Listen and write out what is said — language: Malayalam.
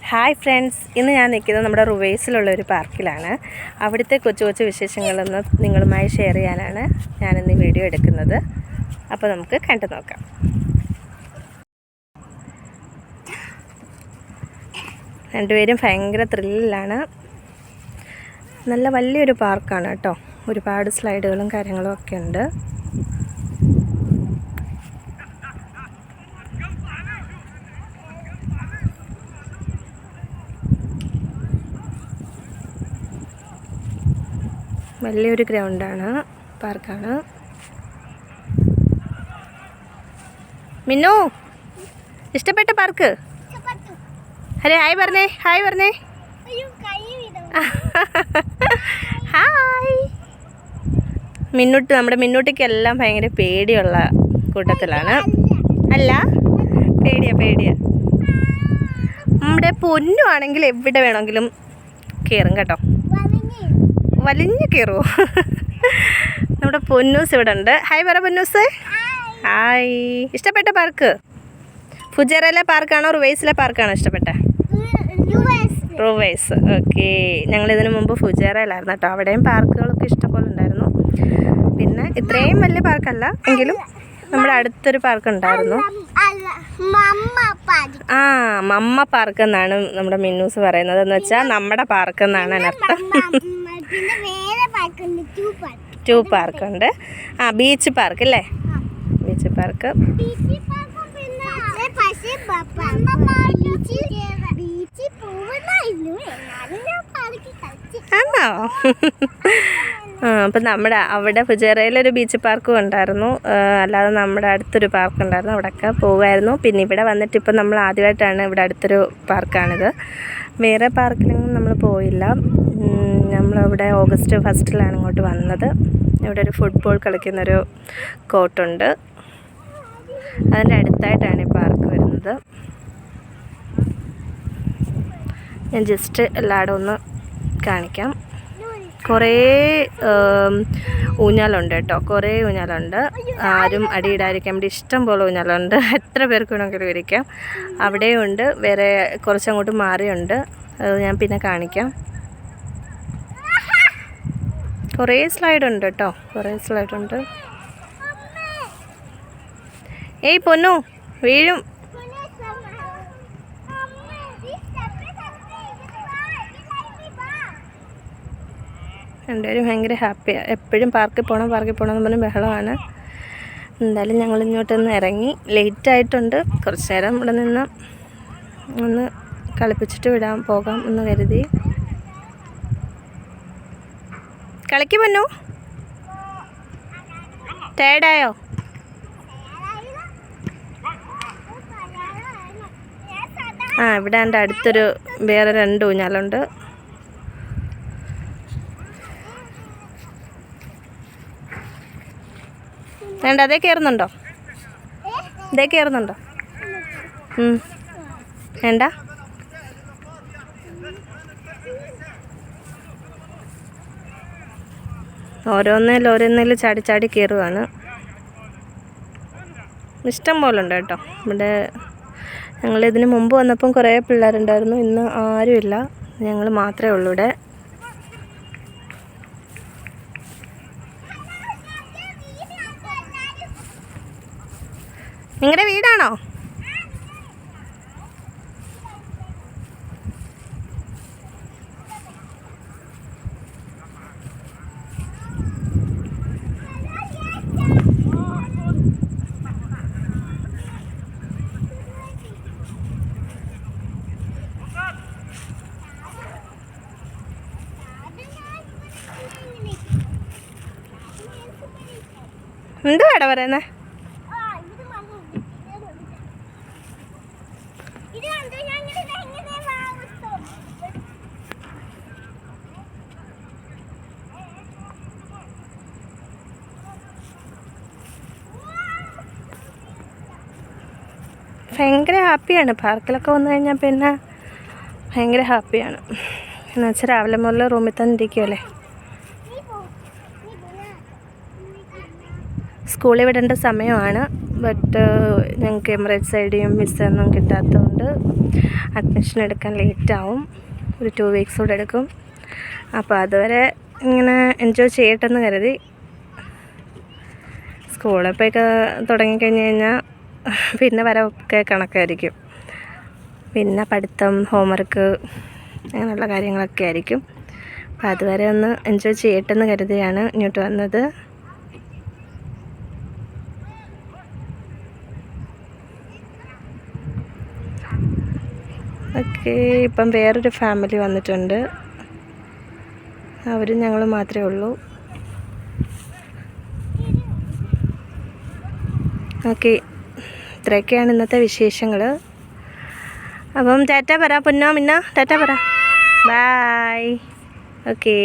ഹായ് ഫ്രണ്ട്സ്, ഇന്ന് ഞാൻ നിൽക്കുന്നത് നമ്മുടെ റുവൈസിലുള്ളൊരു പാർക്കിലാണ്. അവിടുത്തെ കൊച്ചു കൊച്ചു വിശേഷങ്ങളൊന്ന് നിങ്ങളുമായി ഷെയർ ചെയ്യാനാണ് ഞാനിന്ന് വീഡിയോ എടുക്കുന്നത്. അപ്പോൾ നമുക്ക് കണ്ടു നോക്കാം. രണ്ടുപേരും ഭയങ്കര ത്രില്ലിലാണ്. നല്ല വലിയൊരു പാർക്കാണ് കേട്ടോ. ഒരുപാട് സ്ലൈഡുകളും കാര്യങ്ങളും ഒക്കെ ഉണ്ട്. വലിയൊരു ഗ്രൗണ്ടാണ്, പാർക്കാണ്. മിന്നു, ഇഷ്ടപ്പെട്ട പാർക്ക്? അരെ ഹായ് പറഞ്ഞേ, ഹായ് പറഞ്ഞേ. ഹായ്. നമ്മുടെ മിന്നൂട്ടിക്കെല്ലാം ഭയങ്കര പേടിയുള്ള കൂട്ടത്തിലാണ്. അല്ല, പേടിയാ. നമ്മുടെ പൊന്നു ആണെങ്കിൽ എവിടെ വേണമെങ്കിലും കയറും കേട്ടോ, വലിഞ്ഞു കയറുമോ? നമ്മുടെ പൊന്നൂസ് ഇവിടെ ഉണ്ട്. ഹായ് പറ പൊന്നൂസ്. ഹായ്. ഇഷ്ടപ്പെട്ട പാർക്ക് ഫുജേറയിലെ പാർക്കാണോ റുവൈസിലെ പാർക്കാണോ ഇഷ്ടപ്പെട്ടെ? റുവൈസ്. ഓക്കെ. ഞങ്ങളിതിനു മുമ്പ് ഫുജേറയിലായിരുന്നു കേട്ടോ. അവിടെയും പാർക്കുകളൊക്കെ ഇഷ്ടംപോലെ ഉണ്ടായിരുന്നു. പിന്നെ ഇത്രയും വലിയ പാർക്കല്ല എങ്കിലും നമ്മുടെ അടുത്തൊരു പാർക്ക് ഉണ്ടായിരുന്നു. മമ്മ പാർക്ക് എന്നാണ് നമ്മുടെ മിന്നൂസ് പറയുന്നത്. എന്ന് വെച്ചാൽ നമ്മുടെ പാർക്ക് എന്നാണ് അതിനർത്ഥം. 2 പാർക്കുണ്ട്. ബീച്ച് പാർക്ക് അല്ലേ? Beach park. ആണോ? അപ്പം നമ്മുടെ അവിടെ ഫുജേറയിലൊരു ബീച്ച് പാർക്കും ഉണ്ടായിരുന്നു. അല്ലാതെ നമ്മുടെ അടുത്തൊരു പാർക്ക് ഉണ്ടായിരുന്നു, അവിടെയൊക്കെ പോകുമായിരുന്നു. പിന്നെ ഇവിടെ വന്നിട്ട് ഇപ്പം നമ്മൾ ആദ്യമായിട്ടാണ്, ഇവിടെ അടുത്തൊരു പാർക്കാണിത്. വേറെ പാർക്കിലൊന്നും നമ്മൾ പോയില്ല. നമ്മളിവിടെ ഓഗസ്റ്റ് 1 ഇങ്ങോട്ട് വന്നത്. ഇവിടെ ഒരു ഫുട്ബോൾ കളിക്കുന്നൊരു കോർട്ടുണ്ട്. അതിൻ്റെ അടുത്തായിട്ടാണ് ഈ പാർക്ക് വരുന്നത്. ഞാൻ ജസ്റ്റ് എല്ലായിടും ഒന്ന് കാണിക്കാം. കുറേ ഊഞ്ഞാലുണ്ട് കേട്ടോ, കുറേ ഊഞ്ഞാലുണ്ട്. ആരും അടിയിടാതിരിക്കാൻ വേണ്ടി ഇഷ്ടം പോലെ ഊഞ്ഞാലുണ്ട്. എത്ര പേർക്ക് വേണമെങ്കിലും ഇരിക്കാം. അവിടെയും ഉണ്ട്, വേറെ കുറച്ചങ്ങോട്ട് മാറിയുണ്ട്. അത് ഞാൻ പിന്നെ കാണിക്കാം. കുറേ സ്ലൈഡുണ്ട് കേട്ടോ, കുറേ സ്ലൈഡുണ്ട്. ഏയ് പൊന്നു, വീഴും. രണ്ടുപേരും ഭയങ്കര ഹാപ്പിയാണ്. എപ്പോഴും പാർക്കിൽ പോകണം എന്ന് പറഞ്ഞ് ബഹളമാണ്. എന്തായാലും ഞങ്ങൾ ഇങ്ങോട്ടൊന്ന് ഇറങ്ങി. ലേറ്റായിട്ടുണ്ട്. കുറച്ച് നേരം ഇവിടെ നിന്ന് ഒന്ന് കളിപ്പിച്ചിട്ട് പോകാം എന്ന് കരുതി. കളിക്ക് പൊന്നു. ടയർഡായോ? ഇവിടെ എൻ്റെ അടുത്തൊരു വേറെ 2 ഊഞ്ഞാലുണ്ട്. വേണ്ട, അതേ കയറുന്നുണ്ടോ? വേണ്ട. ഓരോന്നേലും ചാടി കയറുവാണ്. ഇഷ്ടം പോലെ ഉണ്ട് കേട്ടോ. ഇവിടെ ഞങ്ങളിതിന് മുമ്പ് വന്നപ്പം കുറേ പിള്ളേരുണ്ടായിരുന്നു. ഇന്ന് ആരുമില്ല, ഞങ്ങൾ മാത്രമേ ഉള്ളൂ ഇവിടെ. നിങ്ങളുടെ വീടാണോ? എന്തുവാടാ പറയുന്നേ? ഭയങ്കര ഹാപ്പിയാണ്. പാർക്കിലൊക്കെ വന്നു കഴിഞ്ഞാൽ പിന്നെ ഭയങ്കര ഹാപ്പിയാണ്. എന്നുവെച്ചാൽ രാവിലെ മുതൽ റൂമിൽ തന്നെ ഇരിക്കുമല്ലേ. സ്കൂളിൽ വിടേണ്ട സമയമാണ്. ബട്ട് കഴിഞ്ഞിട്ട് ഞങ്ങൾക്ക് എമിറേറ്റ്സ് ഐഡിയും വിസയൊന്നും കിട്ടാത്തതുകൊണ്ട് അഡ്മിഷൻ എടുക്കാൻ ലേറ്റാവും. ഒരു 2 വീക്സ് കൂടെ എടുക്കും. അപ്പോൾ അതുവരെ ഇങ്ങനെ എൻജോയ് ചെയ്യട്ടെന്ന് കരുതി. സ്കൂളിൽ തുടങ്ങിക്കഴിഞ്ഞ് കഴിഞ്ഞാൽ പിന്നെ വരവൊക്കെ കണക്കായിരിക്കും. പിന്നെ പഠിത്തം, ഹോംവർക്ക് അങ്ങനെയുള്ള കാര്യങ്ങളൊക്കെ ആയിരിക്കും. അപ്പോൾ അതുവരെ ഒന്ന് എൻജോയ് ചെയ്യട്ടെന്ന് കരുതിയാണ് ഇങ്ങോട്ട് വന്നത്. ഓക്കെ, ഇപ്പം വേറൊരു ഫാമിലി വന്നിട്ടുണ്ട്. അവരും ഞങ്ങൾ മാത്രമേ ഉള്ളൂ. ഓക്കെ, ഇത്രയൊക്കെയാണ് ഇന്നത്തെ വിശേഷങ്ങൾ. അപ്പം ടാറ്റ പറ പൊന്നോ, മിന്ന ടാറ്റ പറ. ബായ്. ഓക്കെ.